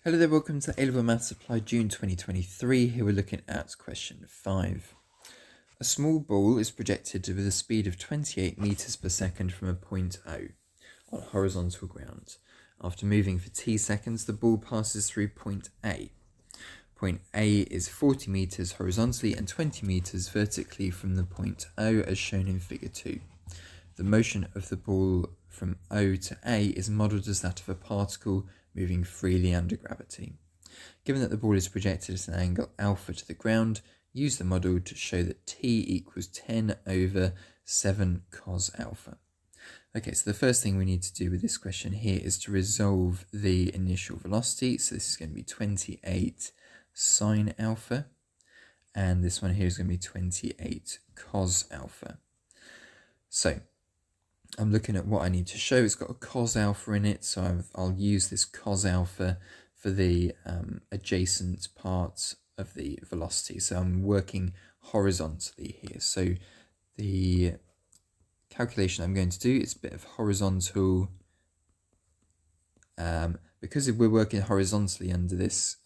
Hello there, welcome to A-Level Maths Applied June 2023. Here we're looking at question 5. A small ball is projected with a speed of 28 meters per second from a point O on horizontal ground. After moving for t seconds, the ball passes through point A. Point A is 40 meters horizontally and 20 meters vertically from the point O as shown in figure 2. The motion of the ball from O to A is modelled as that of a particle moving freely under gravity. Given that the ball is projected at an angle alpha to the ground, use the model to show that t equals 10 over 7 cos alpha. Okay, so the first thing we need to do with this question here is to resolve the initial velocity. So this is going to be 28 sine alpha, and this one here is going to be 28 cos alpha. So I'm looking at what I need to show. It's got a cos alpha in it, so I'll use this cos alpha for the adjacent part of the velocity. So I'm working horizontally here. So the calculation I'm going to do is a bit of horizontal. Because we're working horizontally under this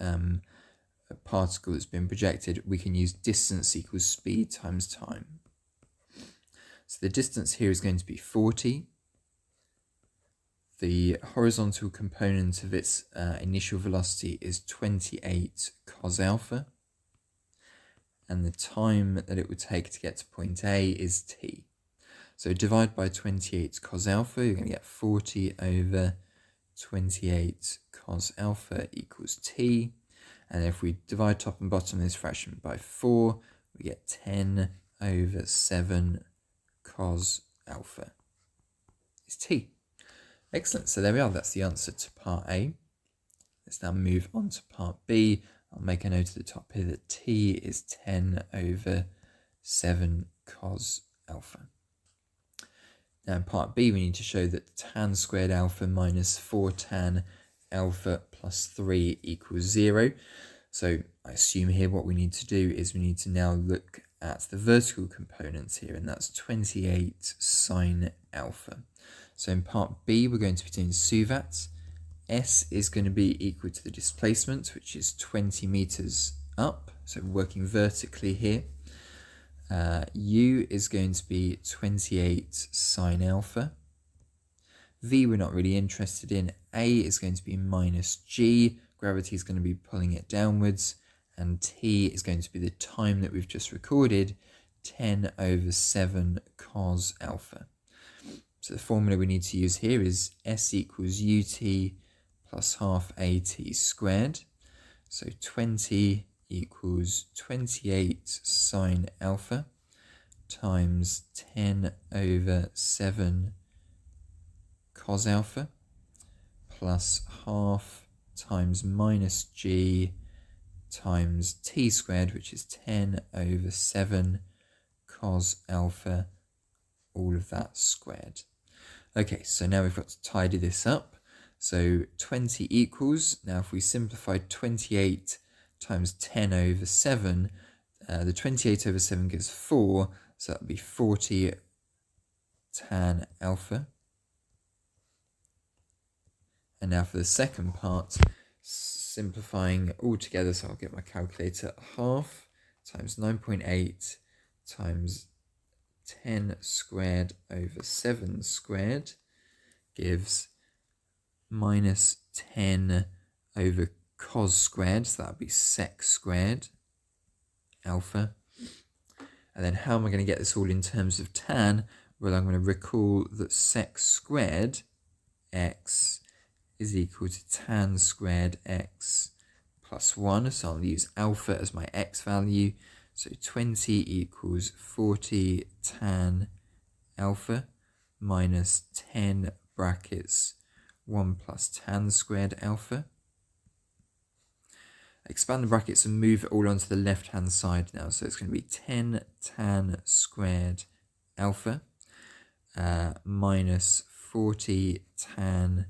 particle that's been projected, we can use distance equals speed times time. So the distance here is going to be 40. The horizontal component of its initial velocity is 28 cos alpha. And the time that it would take to get to point A is t. So divide by 28 cos alpha, you're going to get 40 over 28 cos alpha equals t. And if we divide top and bottom of this fraction by 4, we get 10 over 7 cos alpha is t. Excellent, so there we are, that's the answer to part A. Let's now move on to part B. I'll make a note at the top here that t is 10 over 7 cos alpha. Now in part B we need to show that tan squared alpha minus 4 tan alpha plus 3 equals 0. So I assume here what we need to do is we need to now look at the vertical components here, and that's 28 sine alpha. So in part B, we're going to be doing SUVAT. S is going to be equal to the displacement, which is 20 meters up, so working vertically here. U is going to be 28 sine alpha. V we're not really interested in. A is going to be minus G. Gravity is going to be pulling it downwards. And t is going to be the time that we've just recorded, 10 over 7 cos alpha. So the formula we need to use here is S equals ut plus half at squared. So 20 equals 28 sine alpha times 10 over 7 cos alpha plus half times minus g times t squared, which is 10 over 7 cos alpha, all of that squared. Okay, so now we've got to tidy this up. So 20 equals, now if we simplify 28 times 10 over 7, the 28 over 7 gives 4, so that would be 40 tan alpha. And now for the second part, simplifying all together, so I'll get my calculator, half times 9.8 times 10 squared over 7 squared gives minus 10 over cos squared, so that would be sec squared alpha. And then how am I going to get this all in terms of tan? Well, I'm going to recall that sec squared x is equal to tan squared x plus 1, so I'll use alpha as my x value. So 20 equals 40 tan alpha minus 10 brackets 1 plus tan squared alpha. Expand the brackets and move it all onto the left hand side now, so it's going to be 10 tan squared alpha minus 40 tan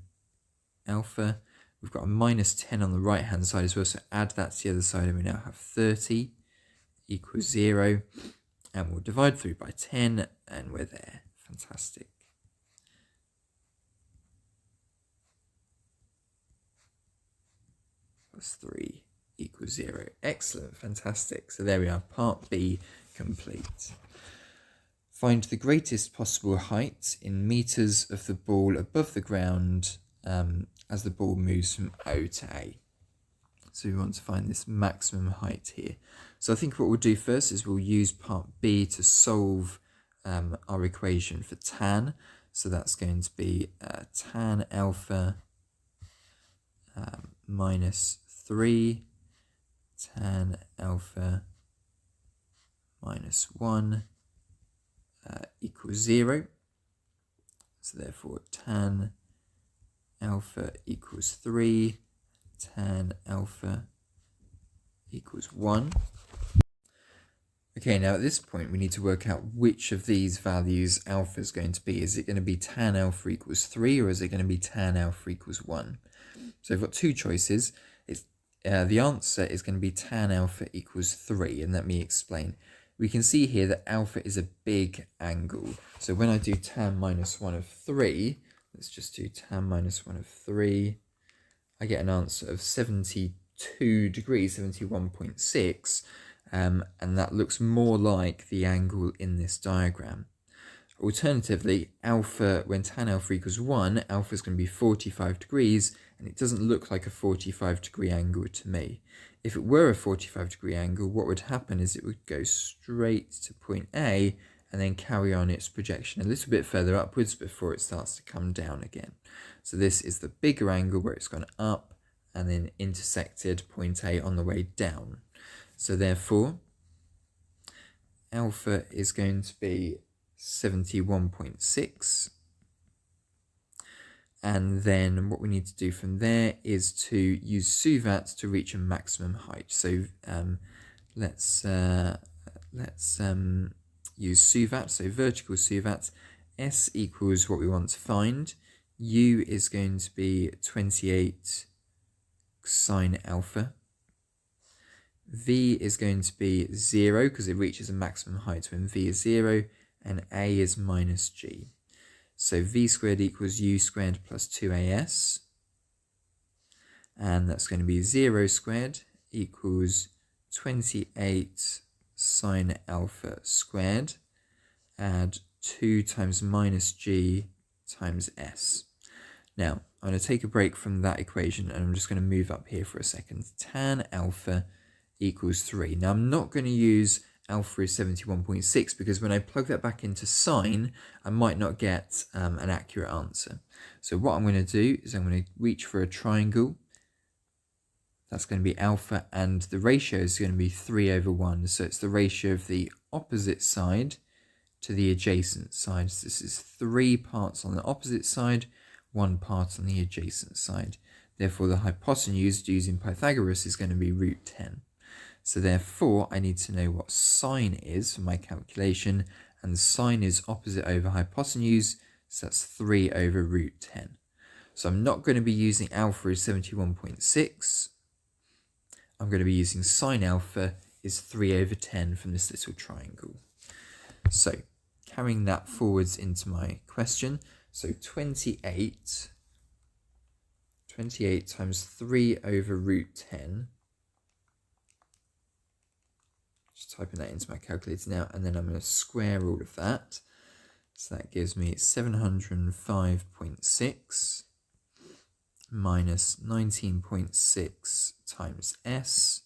alpha. We've got a minus 10 on the right hand side as well, so add that to the other side and we now have 30 equals 0, and we'll divide through by 10 and we're there. Fantastic. plus 3 equals 0. Excellent, fantastic. So there we are, part B complete. Find the greatest possible height in meters of the ball above the ground as the ball moves from O to A. So we want to find this maximum height here. So I think what we'll do first is we'll use part B to solve our equation for tan. So that's going to be tan alpha minus 3 tan alpha minus 1 equals 0. So therefore tan alpha equals 3, tan alpha equals 1. Okay, now at this point we need to work out which of these values alpha is going to be. Is it going to be tan alpha equals 3 or is it going to be tan alpha equals 1? So we've got two choices. The answer is going to be tan alpha equals 3, and let me explain. We can see here that alpha is a big angle. So when I do tan minus 1 of 3, let's just do tan minus 1 of 3, I get an answer of 72 degrees, 71.6, and that looks more like the angle in this diagram. Alternatively, alpha, when tan alpha equals 1, alpha is going to be 45 degrees, and it doesn't look like a 45 degree angle to me. If it were a 45 degree angle, what would happen is it would go straight to point A and then carry on its projection a little bit further upwards before it starts to come down again. So this is the bigger angle where it's gone up and then intersected point A on the way down. So therefore, alpha is going to be 71.6. And then what we need to do from there is to use suvat to reach a maximum height. So let's use suvat. So vertical suvat. S equals what we want to find. U is going to be 28 sine alpha. V is going to be 0 because it reaches a maximum height when V is 0, and A is minus G. So V squared equals U squared plus 2AS, and that's going to be 0 squared equals 28 sine alpha squared, add 2 times minus G times S. Now, I'm going to take a break from that equation and I'm just going to move up here for a second. Tan alpha equals 3. Now, I'm not going to use alpha is 71.6 because when I plug that back into sine, I might not get an accurate answer. So what I'm going to do is I'm going to reach for a triangle. That's going to be alpha, and the ratio is going to be 3/1. So it's the ratio of the opposite side to the adjacent side. So this is 3 parts on the opposite side, 1 part on the adjacent side. Therefore, the hypotenuse using Pythagoras is going to be root 10. So therefore, I need to know what sine is for my calculation, and sine is opposite over hypotenuse, so that's 3 over root 10. So I'm not going to be using alpha is 71.6. I'm going to be using sine alpha is 3 over 10 from this little triangle. So carrying that forwards into my question, so 28 times 3 over root 10, just typing that into my calculator now, and then I'm going to square all of that. So that gives me 705.6 minus 19.6 times S,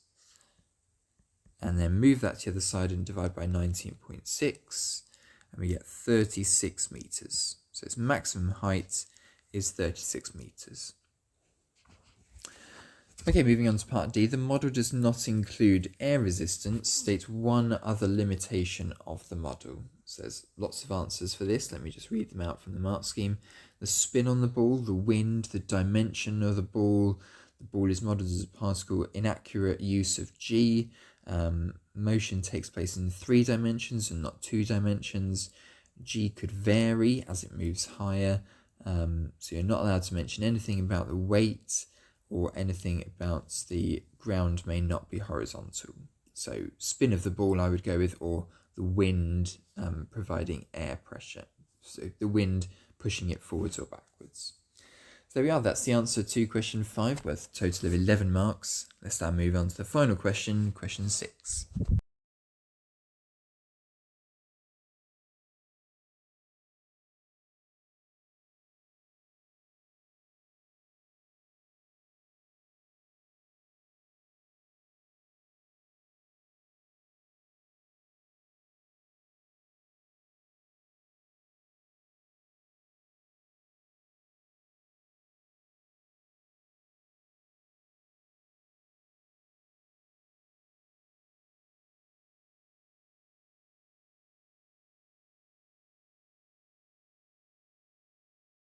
and then move that to the other side and divide by 19.6, and we get 36 meters. So its maximum height is 36 meters. Okay, moving on to part D. The model does not include air resistance. States one other limitation of the model. So there's lots of answers for this. Let me just read them out from the mark scheme. The spin on the ball, the wind, the dimension of the ball is modeled as a particle, inaccurate use of G, motion takes place in 3 dimensions and not 2 dimensions, G could vary as it moves higher, so you're not allowed to mention anything about the weight or anything about the ground may not be horizontal. So spin of the ball I would go with, or the wind providing air pressure. So the wind pushing it forwards or backwards. So there we are, that's the answer to question 5, worth a total of 11 marks. Let's now move on to the final question, question 6.